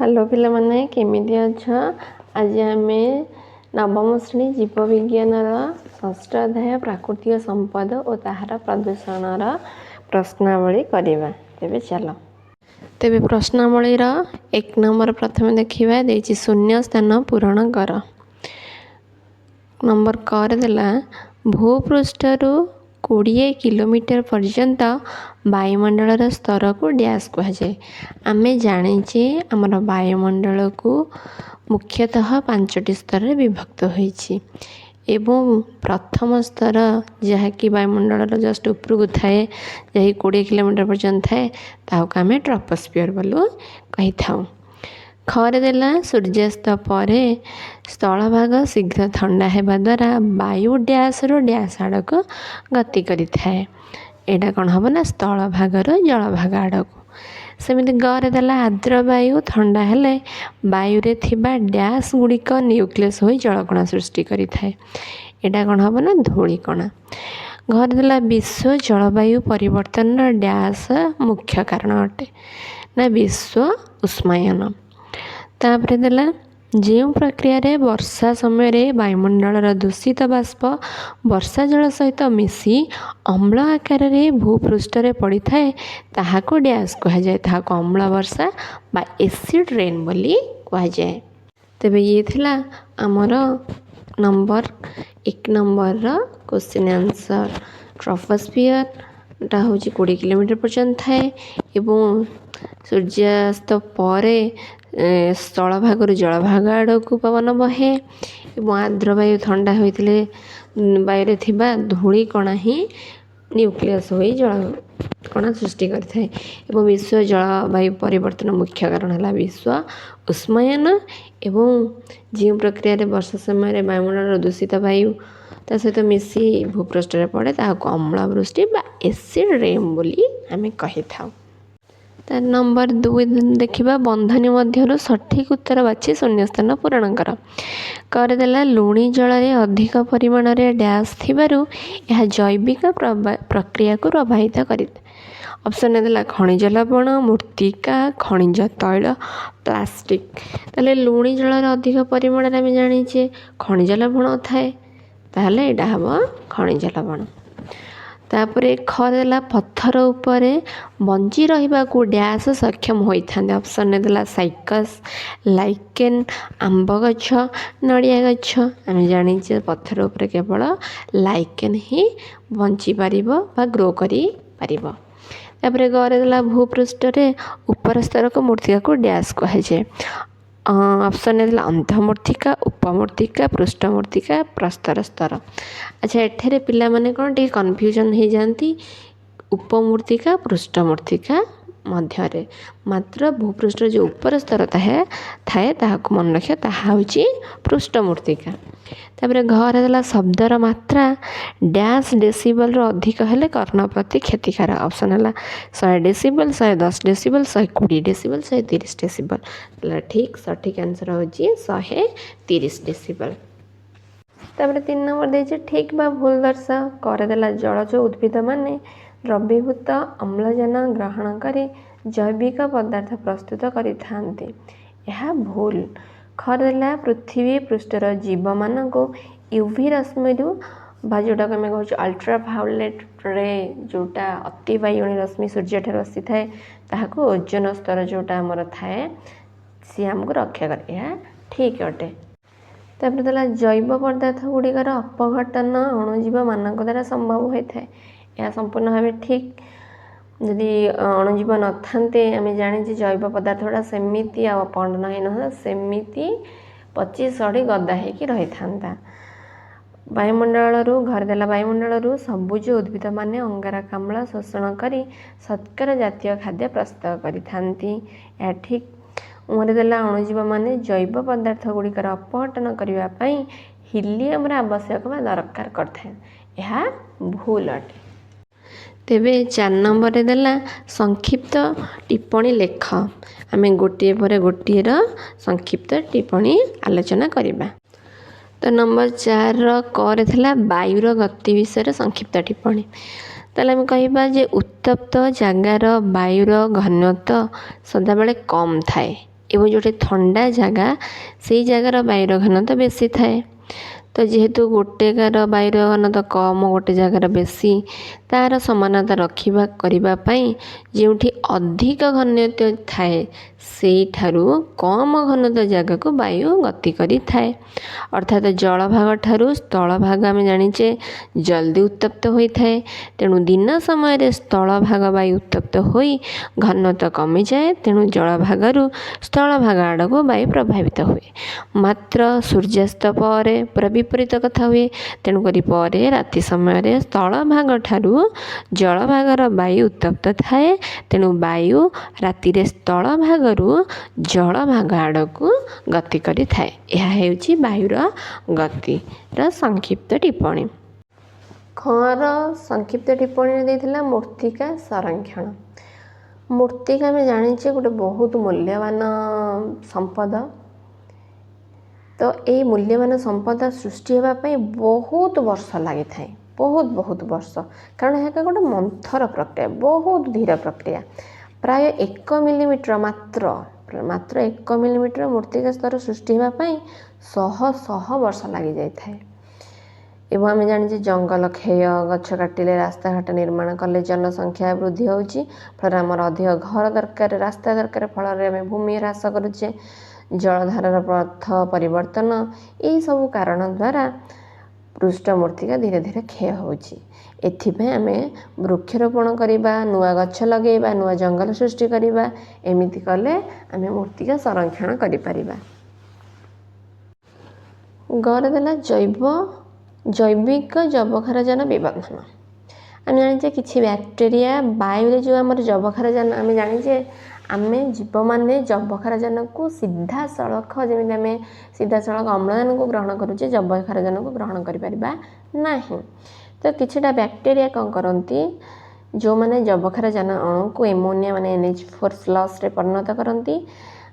Hello पिला माने केमिति अछ। आज आम नवम श्रेणी जीव विज्ञान षष्ठ अध्याय प्राकृतिक संपद और ताहार प्रदूषण प्रश्नावली करवा। तेबे चलो तेबे प्रश्नावलीर एक नंबर प्रथम देखा देछि शून्य स्थान पूरण कर। नंबर कर देला भूपृष्ठरु 20 किलोमीटर पर्यंत वायुमंडल स्तर को डैश कहुए। आम जाने आमर वायुमंडल को मुख्यतः 5टी स्तर विभक्त होइछि एवं प्रथम स्तर जहाँकि वायुमंडल जस्ट उपरकू थाए जहाँकि 20 किलोमीटर पर्यंत थाए ताकू आम ट्रोपोस्फियर बोलू कही थाउ। खरे देला सूर्यास्त पर स्थलभाग शीघ्र ठंडा हेबा द्वारा वायु डैश रु डैश आड़ को गति करि थाए। एटा कौन हम ना स्थल भागर जल भाग आड़ को। सेमिति गरे देला आर्द्र वायु ठंडा हेले वायु रे थिबा डैश गुड़िक न्यूक्लियस होई जलकणा सृष्टि करि थाए। एटा कौन हम ना धूलिकणा। घर देला विश्व जलवायु परिवर्तन डैश मुख्य कारण अटे ना विश्व उष्मायन। तापर देला जो प्रक्रिया वर्षा समय वायुमंडल दूषित बाष्प वर्षा जल सहित मिसी अम्ल आकार भूपृष्ठ पड़ी थाए ताहाको डैश कहा जाए। ताहाको अम्ल वर्षा बा एसिड रेन बोली कहा जाए। तेबे ये थिला हमर number 1 number question answer. Troposphere टा हूँ 20 किलोमीटर पर्यंत थाए एवं सूर्यास्त पर स्थल भागर जल भाग आड़ को पवन बहे एवं आर्द्र वायु ठंडा होते वायु थिबा धूली कणा ही न्यूक्लियस हो जल कणा सृष्टि करें। एवं विश्व जलवायु परिवर्तन मुख्य कारण है विश्व उष्मायन एवं जो प्रक्रिया वर्षा समय वायुमंडल दूषित वायु ता सहित मिसी भूपृष्ठ पड़े ताकू अम्लवृष्टि बा एसिड रेन बोली आम कही थाउ। तार नंबर 2 देखा बंधनी मध्य सठिक उत्तर बाछी शून्य स्थान पूरण कर। करदेला लुणी जल अधिक परिमाण रे डैश थिबारु यह जैविक प्रक्रिया को प्रभावित करे। ऑप्शन देला खनिज लवण मृत्तिका खनिज तैल प्लास्टिक। ताले लुणी जल अधिक परिमाण आम जाने खनिज लवण थाए ताहले एटा हम खनिज लवण। तापर खदेला पत्थर उपरे बंची रहिबा को डैश सक्षम होइथांदे। ऑप्शन देला साइकस लाइकेन आंब गछ नड़िया गछ। आम जाने पत्थर उपरे केवल लाइकेन ही बंची पारिबो बा ग्रो करी पारिबो। तापर गरे देला भूपृष्ठ रे ऊपर स्तर को मूर्तिका को डैश कहे जे। ऑप्शन देला अंधमूर्तिका उपमूर्तिका पृष्ठमूर्तिका प्रस्तर स्तर। अच्छा एठेरे पिला माने कोन टी कन्फ्यूजन हो जाती उपमूर्तिका पृष्ठमूर्तिका मध्य मात्र भूपृष्ठ जो ऊपर स्तर थाए ताहाको मन रखिया ताहा होची पृष्ठमूर्तिका। तापर घर देला शब्दर मात्रा डैश डेसिबल रो अधिक हेले कर्ण प्रति क्षतिकार। ऑप्शन है 100 डेसिबल 110 डेसिबल 120 डेसिबल 130 डेसिबल। ठीक सठिक आंसर होची 130 डेसिबल। तापर 3 नंबर देछि ठीक बा भूल दर्शा। कर देला जलज उद्भिद माने द्रवीभूत अम्लजान ग्रहण करी जैविक पदार्थ प्रस्तुत करिथांती। यह भूल। खरदेला पृथ्वी पृष्ठर जीव मान को यूवी रश्मि बा जोटा आम कहूँ अल्ट्राभायोलेट रे जोटा अति बाइगणी रश्मि सूर्य ठार आसी थाए ताहाको ओजोन स्तर जोटा आमर थाए सी आमको रक्षा करे। यह ठीक अटे। तापर देला जैव पदार्थ गुड़िकर अपघटन अणुजीव मान द्वारा संभव होता है। यह संपूर्ण भाव ठीक। जदि अणुजीव न थांते आम जाने जैव पदार्थ गुड़ा सेमिति अपघटन होना सेमिति पची सड़ी गदा होकर रही था। वायुमंडल घर देला वायुमंडल सबुज उद्भिद माने अंगारकाम्ल शोषण करी शर्करा जातीय खाद्य प्रस्तुत करिथांती। यह ठीक। उमरे देला अणुजीव माने जैव पदार्थ गुड़िकर अपघटन करने पाई हीलियम आवश्यक बा दरकार करथाए। यह भूल अटे। तेबे 4 नंबर देला संक्षिप्त टिप्पणी लेख। आम गोटे पर गोटे संक्षिप्त टिप्पणी आलोचना करवा। तो नंबर 4 कर थिला वायुर गति विषय संक्षिप्त टिप्पणी। ताले आम कहिबा जे उत्तप्त जगार वायुर घनत्व सदाबेले कम थाए ଏବଂ ଯେଉଁଠି ଥଣ୍ଡା ଜାଗା ସେଇ ଜାଗାର ବାୟୁର ଘନତ୍ୱ ବେଶୀ ଥାଏ। ତ ଯେହେତୁ ଗୋଟେକାର ବାୟୁର ଘନତ୍ୱ କମ୍ ଗୋଟେ ଜାଗାର ବେଶୀ, ତାର ସମାନତା କରିବା ପାଇଁ ଯେଉଁଠି ଅଧିକ ଘନତ୍ୱ ଥାଏ ସେଇଠାରୁ କମ୍ ଘନତ୍ୱ ଜାଗାକୁ ବାୟୁ ଗତି କରିଥାଏ। ଅର୍ଥାତ୍ ଜଳଭାଗ ଠାରୁ ସ୍ଥଳଭାଗ ଆମେ ଜାଣିଛେ ଜଲ୍ଦି ଉତ୍ତପ୍ତ ହୋଇଥାଏ। ତେଣୁ ଦିନ ସମୟରେ ସ୍ଥଳଭାଗ ବାୟୁ ଉତ୍ତପ୍ତ ହୋଇ ଘନତ୍ୱ କମିଯାଏ। ତେଣୁ ଜଳଭାଗରୁ ସ୍ଥଳଭାଗ ଆଡ଼କୁ ବାୟୁ ପ୍ରଭାବିତ ହୁଏ। ମାତ୍ର ସୂର୍ଯ୍ୟାସ୍ତ ପରେ ପୁରା ବିପରୀତ କଥା ହୁଏ। ତେଣୁକରି ପରେ ରାତି ସମୟରେ ସ୍ଥଳଭାଗ ଠାରୁ ଜଳଭାଗର ବାୟୁ ଉତ୍ତପ୍ତ ଥାଏ। ତେଣୁ ବାୟୁ ରାତିରେ ସ୍ଥଳଭାଗରୁ ଜଳଭାଗ ଆଡ଼କୁ ଗତି କରିଥାଏ। ଏହା ହେଉଛି ବାୟୁର ଗତିର ସଂକ୍ଷିପ୍ତ ଟିପ୍ପଣୀ। ଖର ସଂକ୍ଷିପ୍ତ ଟିପ୍ପଣୀରେ ଦେଇଥିଲା ମୂର୍ତ୍ତିକା ସଂରକ୍ଷଣ। ମୂର୍ତ୍ତିକା ଆମେ ଜାଣିଛେ ଗୋଟେ ବହୁତ ମୂଲ୍ୟବାନ ସମ୍ପଦ। ତ ଏଇ ମୂଲ୍ୟବାନ ସମ୍ପଦ ସୃଷ୍ଟି ହେବା ପାଇଁ ବହୁତ ବର୍ଷ ଲାଗିଥାଏ, ବହୁତ ବର୍ଷ। କାରଣ ଏହା ଗୋଟେ ମନ୍ଥର ପ୍ରକ୍ରିୟା, ବହୁତ ଧୀର ପ୍ରକ୍ରିୟା। ପ୍ରାୟ 1 ମିଲିମିଟର ମାତ୍ର 1 ମିଲିମିଟର ମୂର୍ତ୍ତିକା ସ୍ତର ସୃଷ୍ଟି ହେବା ପାଇଁ ଶହ ବର୍ଷ ଲାଗିଯାଇଥାଏ। ଏବଂ ଆମେ ଜାଣିଛେ ଜଙ୍ଗଲ କ୍ଷୟ, ଗଛ କାଟିଲେ, ରାସ୍ତାଘାଟ ନିର୍ମାଣ କଲେ ଜନସଂଖ୍ୟା ବୃଦ୍ଧି ହେଉଛି। ଫଳରେ ଆମର ଅଧିକ ଘର ଦରକାର, ରାସ୍ତା ଦରକାର। ଫଳରେ ଆମେ ଭୂମି ହ୍ରାସ କରୁଛେ, ଜଳଧାରାର ପଥ ପରିବର୍ତ୍ତନ, ଏହିସବୁ କାରଣ ଦ୍ୱାରା ପୃଷ୍ଠ ମୂର୍ତ୍ତିକା ଧୀରେ ଧୀରେ କ୍ଷୟ ହେଉଛି। ଏଥିପାଇଁ ଆମେ ବୃକ୍ଷରୋପଣ କରିବା, ନୂଆ ଗଛ ଲଗାଇବା, ନୂଆ ଜଙ୍ଗଲ ସୃଷ୍ଟି କରିବା। ଏମିତି କଲେ ଆମେ ମୂର୍ତ୍ତିକା ସଂରକ୍ଷଣ କରିପାରିବା। ଗରେ ଦେଲା ଜୈବିକ ଯବକ୍ଷାରଜାନ ବିବର୍ଦ୍ଧନ। ଆମେ ଜାଣିଛେ କିଛି ବ୍ୟାକ୍ଟେରିଆ ବାୟୁରେ ଯେଉଁ ଆମର ଯବକ୍ଷାରଜାନ, ଆମେ ଜାଣିଛେ ଆମେ ଜୀବମାନେ ଯବକ୍ଷାରଜାନକୁ ସିଧାସଳଖ, ଯେମିତି ଆମେ ସିଧାସଳଖ ଅମ୍ଳଜାନକୁ ଗ୍ରହଣ କରୁଛେ, ଯବକ୍ଷାରଜାନକୁ ଗ୍ରହଣ କରିପାରିବା ନାହିଁ। ତ କିଛିଟା ବ୍ୟାକ୍ଟେରିଆ କ'ଣ କରନ୍ତି, ଯେଉଁମାନେ ଯବକ୍ଷାରଜାନ ଅଣୁକୁ ଏମୋନିଆ ମାନେ NH4+ ପରିଣତ କରନ୍ତି।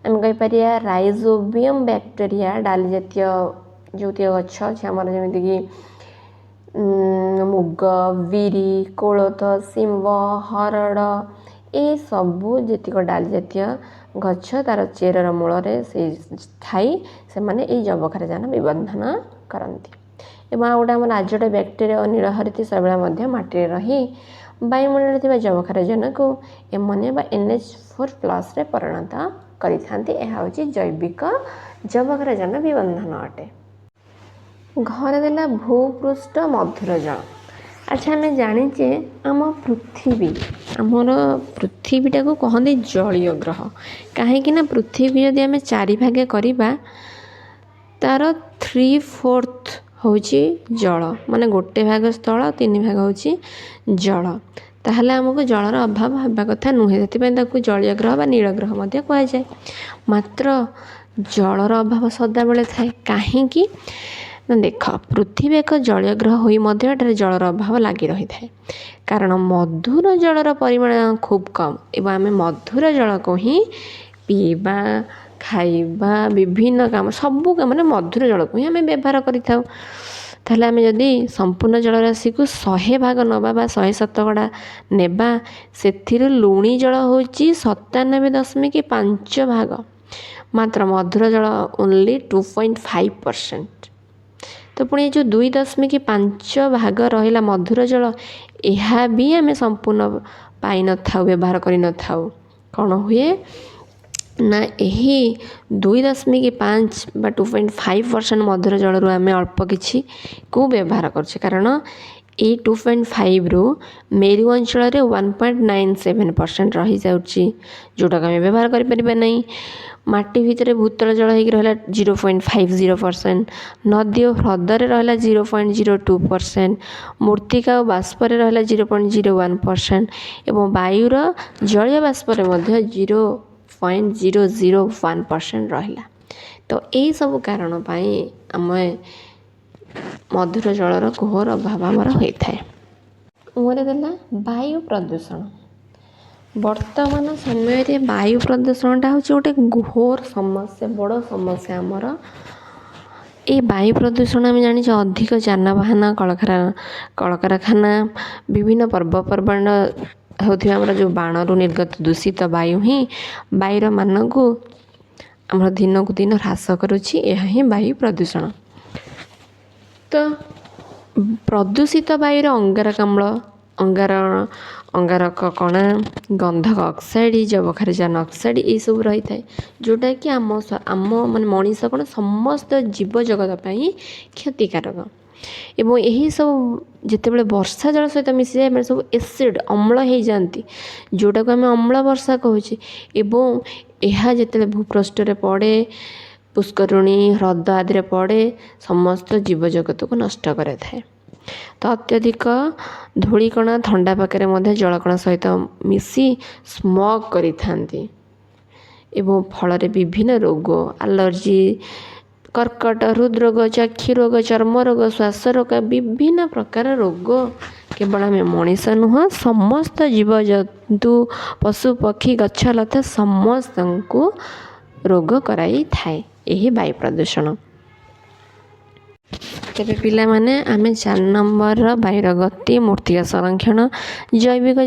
ଆମେ କହିପାରିବା ରାଇଜୋବିୟମ୍ ବ୍ୟାକ୍ଟେରିଆ, ଡାଲି ଜାତୀୟ ଯେଉଁତିକ ଗଛ ଅଛି ଆମର, ଯେମିତିକି ମୁଗ, ବିରି, କୋଳଥ, ଶିମ୍ବ, ହରଡ଼, ଏସବୁ ଯେତିକ ଡାଲି ଜାତୀୟ ଗଛ ତାର ଚେରର ମୂଳରେ ଥାଇ ସେମାନେ ଏଇ ଯବକ୍ଷାରଜାନ ବିବର୍ଦ୍ଧନ କରନ୍ତି। ଏବଂ ଆଉ ଗୋଟେ ଆମର ଆଜୋଟ ବ୍ୟାକ୍ଟେରିଆ ଓ ନୀଳହରିତ ଶୈବାଳ ମଧ୍ୟ ମାଟିରେ ରହି ବାୟୁମଣ୍ଡଳରେ ଥିବା ଯବକ୍ଷାରଜାନକୁ ଏମୋନିଆ ବା NH4+ ପରିଣତ କରିଥାନ୍ତି। ଏହା ହେଉଛି ଜୈବିକ ଯବକ୍ଷାରଜାନ ବିବର୍ଦ୍ଧନ ଅଟେ। ଘରେ ଦେଲା ଭୂପୃଷ୍ଠ ମଧୁର ଜଳ। ଆଚ୍ଛା, ଆମେ ଜାଣିଛେ ଆମ ଆମର ପୃଥିବୀଟାକୁ କହନ୍ତି ଜଳୀୟ ଗ୍ରହ। କାହିଁକି ନା ପୃଥିବୀ ଯଦି ଆମେ 4 ଭାଗ କରିବା, ତାର 3/4 ହେଉଛି ଜଳ, ମାନେ 1 ଭାଗ ସ୍ଥଳ, 3 ଭାଗ ହେଉଛି ଜଳ। ତାହେଲେ ଆମକୁ ଜଳର ଅଭାବ ହେବା କଥା ନୁହେଁ। ସେଥିପାଇଁ ତାକୁ ଜଳୀୟ ଗ୍ରହ ବା ନୀଳ ଗ୍ରହ ମଧ୍ୟ କୁହାଯାଏ। ମାତ୍ର ଜଳର ଅଭାବ ସଦାବେଳେ ଥାଏ। କାହିଁକି ନା ଦେଖ, ପୃଥିବୀ ଏକ ଜଳୀୟ ଗ୍ରହ ହୋଇ ମଧ୍ୟ ଏଠାରେ ଜଳର ଅଭାବ ଲାଗି ରହିଥାଏ। କାରଣ ମଧୁର ଜଳର ପରିମାଣ ଖୁବ୍ କମ୍। ଏବଂ ଆମେ ମଧୁର ଜଳକୁ ହିଁ ପିଇବା, ଖାଇବା, ବିଭିନ୍ନ କାମ, ସବୁ କାମରେ ମଧୁର ଜଳକୁ ହିଁ ଆମେ ବ୍ୟବହାର କରିଥାଉ। ତାହେଲେ ଆମେ ଯଦି ସମ୍ପୂର୍ଣ୍ଣ ଜଳରାଶିକୁ 100 ଭାଗ ନେବା ବା 100% ନେବା, ସେଥିରୁ ଲୁଣି ଜଳ ହେଉଛି 97.5 ଭାଗ। ମାତ୍ର ମଧୁର ଜଳ ଓନ୍ଲି 2.5%। ତ ପୁଣି ଏ ଯେଉଁ 2.5 ଭାଗ ରହିଲା ମଧୁର ଜଳ, ଏହା ବି ଆମେ ସମ୍ପୂର୍ଣ୍ଣ ପାଇନଥାଉ, ବ୍ୟବହାର କରିନଥାଉ। କ'ଣ ହୁଏ ନା ଏହି 2.5 ବା 2.5% ମଧୁର ଜଳରୁ ଆମେ ଅଳ୍ପ କିଛିକୁ ବ୍ୟବହାର କରୁଛେ। କାରଣ ଏଇ 2.5ରୁ ମେରୁ ଅଞ୍ଚଳରେ 1.97% ରହିଯାଉଛି, ଯେଉଁଟାକୁ ଆମେ ବ୍ୟବହାର କରିପାରିବା ନାହିଁ। ମାଟି ଭିତରେ ଭୂତଳ ଜଳ ହେଇକି ରହିଲା 0.50%, ନଦୀ ଓ ହ୍ରଦରେ ରହିଲା 0.02%, ମୂର୍ତ୍ତିକା ଓ ବାଷ୍ପରେ ରହିଲା 0.01% ଏବଂ ବାୟୁର ଜଳୀୟ ବାଷ୍ପରେ ମଧ୍ୟ 0.001% ରହିଲା। ତ ଏହିସବୁ କାରଣ ପାଇଁ ଆମେ ମଧୁର ଜଳର ଘୋର ଅଭାବ ଆମର ହୋଇଥାଏ। ମୋର ଦେଲା ବାୟୁ ପ୍ରଦୂଷଣ। ବର୍ତ୍ତମାନ ସମୟରେ ବାୟୁ ପ୍ରଦୂଷଣଟା ହେଉଛି ଗୋଟେ ଘୋର ସମସ୍ୟା, ବଡ଼ ସମସ୍ୟା ଆମର। ଏଇ ବାୟୁ ପ୍ରଦୂଷଣ ଆମେ ଜାଣିଛେ ଅଧିକ ଯାନବାହନ, କଳକାରଖାନା, ବିଭିନ୍ନ ପର୍ବପର୍ବାଣିର ହେଉଥିବା ଆମର ଯେଉଁ ବାଣରୁ ନିର୍ଗତ ଦୂଷିତ ବାୟୁ ହିଁ ବାୟୁର ମାନକୁ ଆମର ଦିନକୁ ଦିନ ହ୍ରାସ କରୁଛି। ଏହା ହିଁ ବାୟୁ ପ୍ରଦୂଷଣ। ତ ପ୍ରଦୂଷିତ ବାୟୁରେ ଅଙ୍ଗାରକାମ୍ଳ, ଅଙ୍ଗାରକ କଣା, ଗନ୍ଧକ ଅକ୍ସାଇଡ଼, ଯବକ୍ଷାରଜାନ ଅକ୍ସାଇଡ଼ ଏଇସବୁ ରହିଥାଏ, ଯେଉଁଟାକି ଆମ ମାନେ ମଣିଷ କ'ଣ ସମସ୍ତ ଜୀବଜଗତ ପାଇଁ କ୍ଷତିକାରକ। ଏବଂ ଏହିସବୁ ଯେତେବେଳେ ବର୍ଷା ଜଳ ସହିତ ମିଶିଯାଏ ଏମାନେ ସବୁ ଏସିଡ଼୍ ଅମ୍ଳ ହେଇଯାଆନ୍ତି, ଯେଉଁଟାକୁ ଆମେ ଅମ୍ଳ ବର୍ଷା କହୁଛେ। ଏବଂ ଏହା ଯେତେବେଳେ ଭୂପୃଷ୍ଠରେ ପଡ଼େ, ପୁଷ୍କରିଣୀ, ହ୍ରଦ ଆଦିରେ ପଡ଼େ, ସମସ୍ତ ଜୀବଜଗତକୁ ନଷ୍ଟ କରିଥାଏ। ତ ଅତ୍ୟଧିକ ଧୂଳିକଣା ଥଣ୍ଡା ପାଖରେ ମଧ୍ୟ ଜଳକଣା ସହିତ ମିଶି ସ୍ମଗ୍ କରିଥାନ୍ତି ଏବଂ ଫଳରେ ବିଭିନ୍ନ ରୋଗ, ଆଲର୍ଜି, କର୍କଟ, ହୃଦରୋଗ, ଚକ୍ଷୁ ରୋଗ, ଚର୍ମ ରୋଗ, ଶ୍ୱାସ ରୋଗ, ବିଭିନ୍ନ ପ୍ରକାର ରୋଗ କେବଳ ଆମେ ମଣିଷ ନୁହଁ ସମସ୍ତ ଜୀବଜନ୍ତୁ, ପଶୁ ପକ୍ଷୀ, ଗଛଲତା ସମସ୍ତଙ୍କୁ ରୋଗ କରାଇଥାଏ ଏହି ବାୟୁ ପ୍ରଦୂଷଣ। ତେବେ ପିଲାମାନେ ଆମେ 4 ନମ୍ବରର ବାୟୁର ଗତି, ମୂର୍ତ୍ତିକା ସଂରକ୍ଷଣ, ଜୈବିକ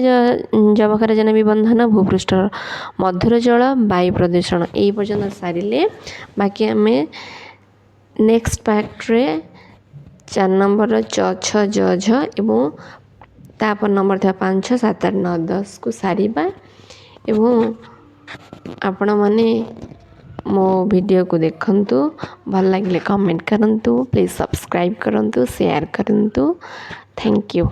ଯବକ୍ଷାରଜାନ ବିବନ୍ଧନ, ଭୂପୃଷ୍ଠର ମଧୁର ଜଳ, ବାୟୁ ପ୍ରଦୂଷଣ ଏହି ପର୍ଯ୍ୟନ୍ତ ସାରିଲେ ବାକି ଆମେ ନେକ୍ସଟ ପାର୍ଟରେ 4 ନମ୍ବରର ଚ, ଛ, ଜ, ଝ ଏବଂ ତାପରେ ନମ୍ବର ଥିବା 5, 6, 7, 8, 9, 10କୁ ସାରିବା। ଏବଂ ଆପଣମାନେ ମୋ ଭିଡ଼ିଓକୁ ଦେଖନ୍ତୁ, ଭଲ ଲାଗିଲେ କମେଣ୍ଟ କରନ୍ତୁ, ପ୍ଲିଜ୍ ସବସ୍କ୍ରାଇବ୍ କରନ୍ତୁ, ସେୟାର କରନ୍ତୁ। Thank you.